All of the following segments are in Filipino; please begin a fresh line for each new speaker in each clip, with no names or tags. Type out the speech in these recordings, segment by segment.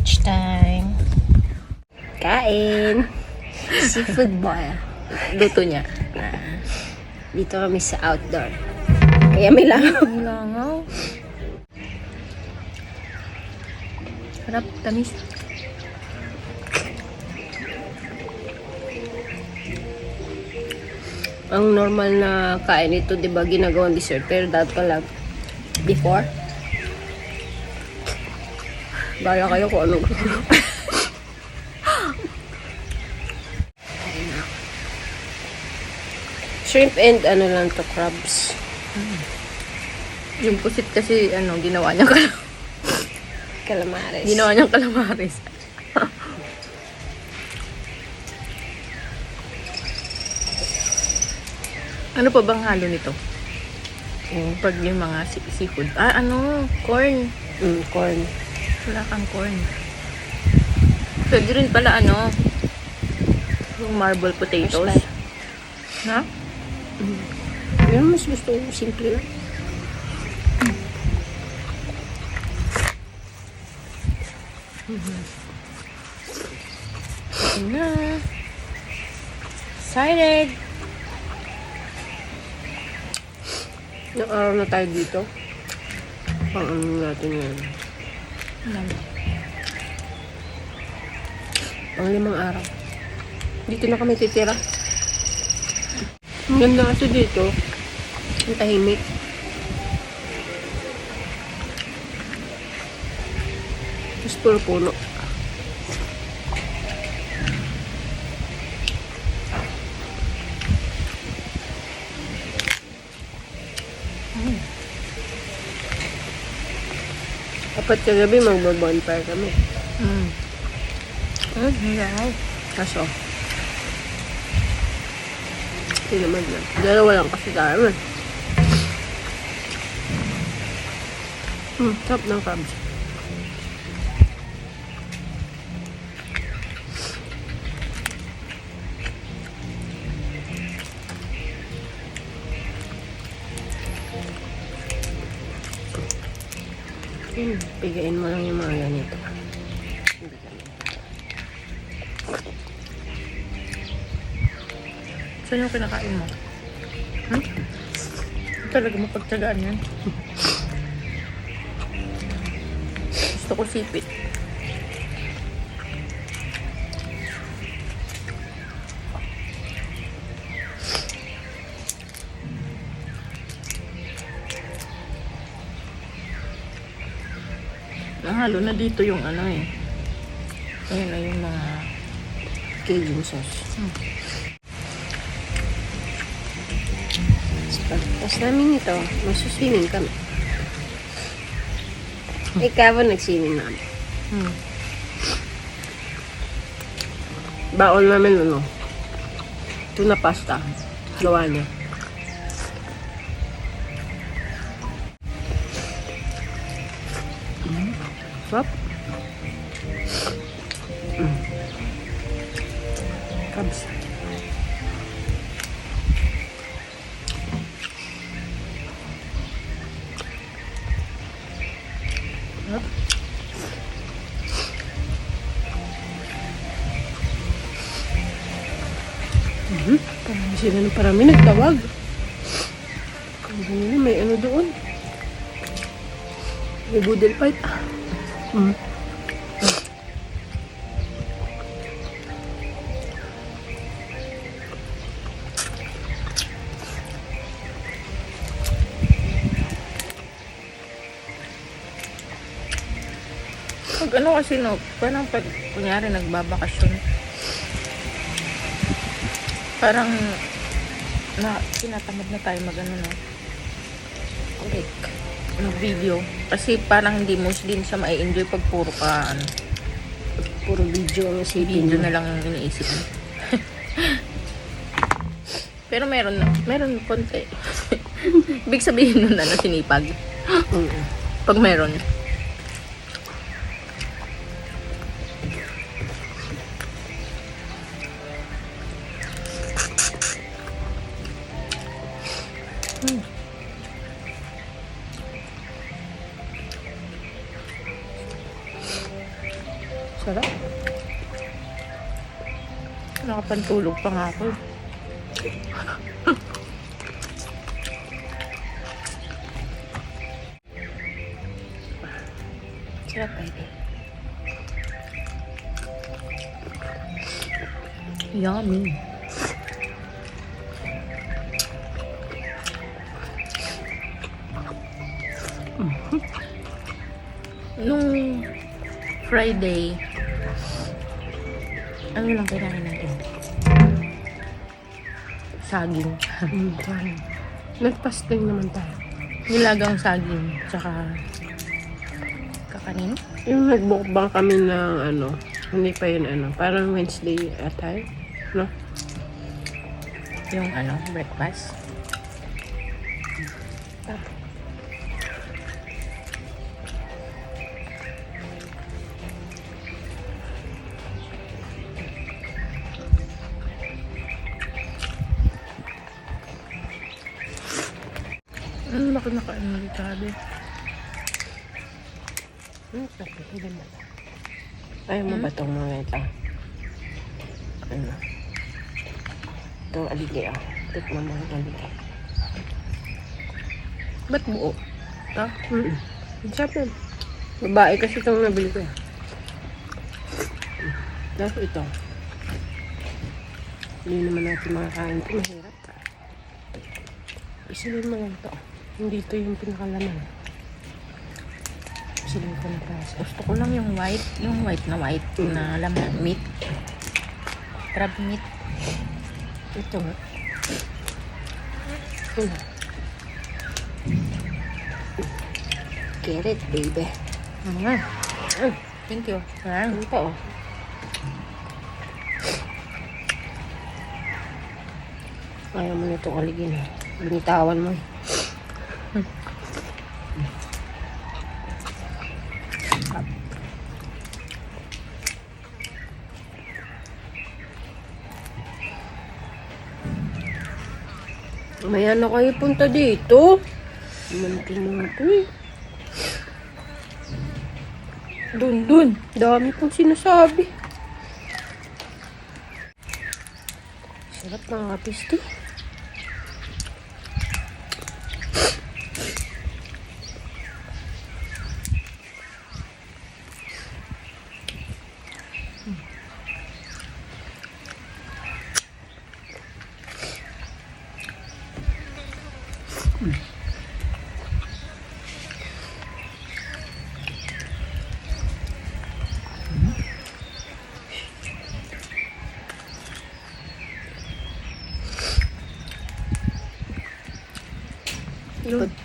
Lunchtime. Kain. Seafood boil. Luto niya. Dito kami sa outdoor. Kaya may langaw.
May langaw. Harap, tamis.
Ang normal na kain ito, di ba, ginagawang dessert. Pero dati ka lang, before, bala kayo kung ano gusto nyo. Shrimp and ano lang to, crabs.
Yung pusit kasi, ginawa niyang
Calamares.
ginawa niyang calamares. Ano pa bang halo nito? Pag yung mga seafood. Corn.
Corn.
Wala kang corn. Pwede rin pala yung marble potatoes.
Mas
Na?
Pero mas gusto ko simple lang.
Na. Excited.
Ilang araw na tayo dito. Pang ano natin yan. Pang 5 araw. Dito na kami titira. Ang ganda kasi dito. Ang tahimik. Tapos puro puno. Dapat kagabi magbo-bonfire kami.
Wow.
Kaso, hindi naman lang. Dalawa lang kasi tayo. Sarap ng crabs. Pigain mo lang yung mga ganito.
Saan yung kinakain mo? Talaga mapagtsagaan yan. Gusto ko sipit. Nahalo na dito yung Ayan na yung mga
Cajun sauce. Tapos namin ito, magsuswimming kami. Ikaw nag-swimming namin. Baon namin tuna pasta. Gawa niya. Sarap. Crabs. Parang sila ng parami nagtawag. Kanina may ano doon. May boodle fight.
Pag kasi parang pag kunyari nagbabakasyon, parang tinatamad na tayo mag-video. Kasi parang hindi mo din siya ma-enjoy pag puro
video ang
video na lang yung iniisip mo. Pero meron konti. Ibig sabihin nun sinipag. Pag meron.
Sarap.
Nakapantulog pa nga ako. Sarap baby. Yummy. Nung Friday, ano lang kailangan natin? Saging.
Sorry. Nag-fasting naman tayo.
Nilagang saging. Tsaka kakanin.
Yung nagbukbang kami ng ano, hindi pa yun ano, parang Wednesday atay, no?
Yung ano, breakfast. Bakit nakain mo dito, sabi?
Sakit, hindi mo. Ayaw mo ba itong mga ito? Ano? Ito, aligay ako. Tikman mo ang aligay. Ba't buo? Ito? Sarap yan. Babae kasi itong nabili ko. Tapos ito. Hindi naman natin makakain ito. Mahirap ka. Isilin mo lang ito. Hindi ito yung pinakalaman. Isilin ko na klase.
Gusto ko lang yung white na white na laman, meat. Crab meat.
Ito nga. Carrot, baby.
Thank you.
Ano pa, oh? Ayaw mo na itong aligin. Binitawan mo. Maya na kayo punta dito. Manto eh. Dun. Dami pong sinasabi. Sarap mga kapisti.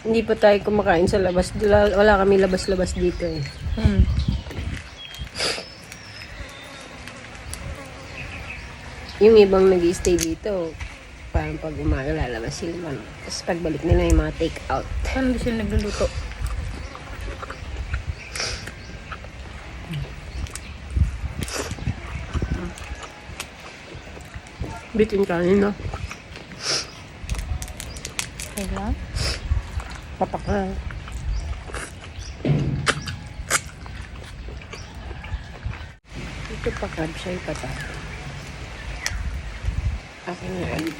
Hindi pa tayo kumakain sa labas. Wala kami labas-labas dito eh. Yung ibang nag-stay dito, parang pag umaga lalabas sila. Tapos pagbalik nila yung mga take out.
Paano ba sila nagluluto?
Bitin kanin, no?
Kaya?
Papak na. Ito pa crab siya ipata. Akin na ulit.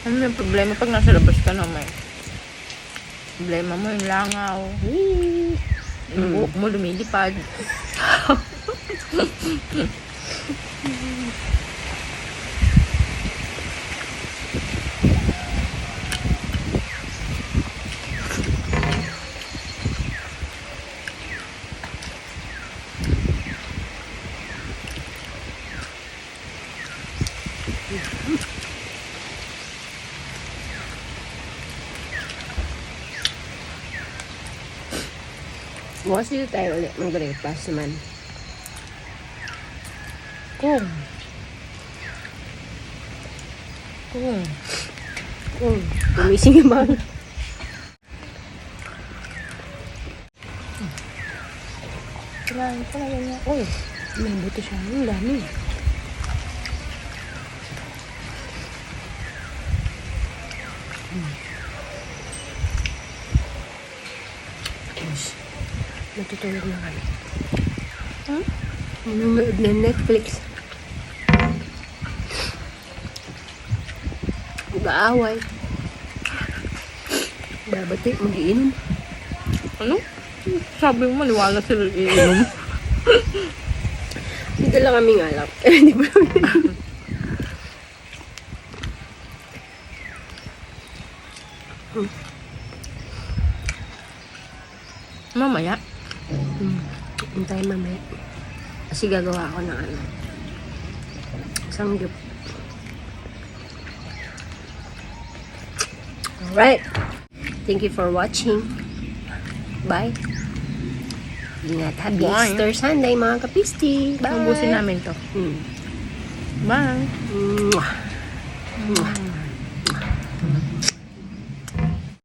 Ano yung problema pag nasa labas ka naman? Problema mo yung langaw. Yung buhok mo lumilipad.
Bukas dito tayo ulit mag-breakfast naman.
Kung
Gumising yung mga.
kailangan ko na ganyan.
Uy, may buto siya. Ang dami. Tutulog na kami.
Hmm?
Nanonood ng Netflix. Mag-aaway. Babati, mag-iinom.
Ano? Sabi mo, maniwala sila iinom.
Hindi dala kaming alak. Hindi ba?
Mamaya.
Hintay mamaya. Kasi gagawa ako ng ano. Isang gyup. Alright. Thank you for watching. Bye. Ingat. Happy
Bye.
Easter Sunday mga kapisti. Bye.
Ubusin namin to. Bye.
Mwah. Mwah.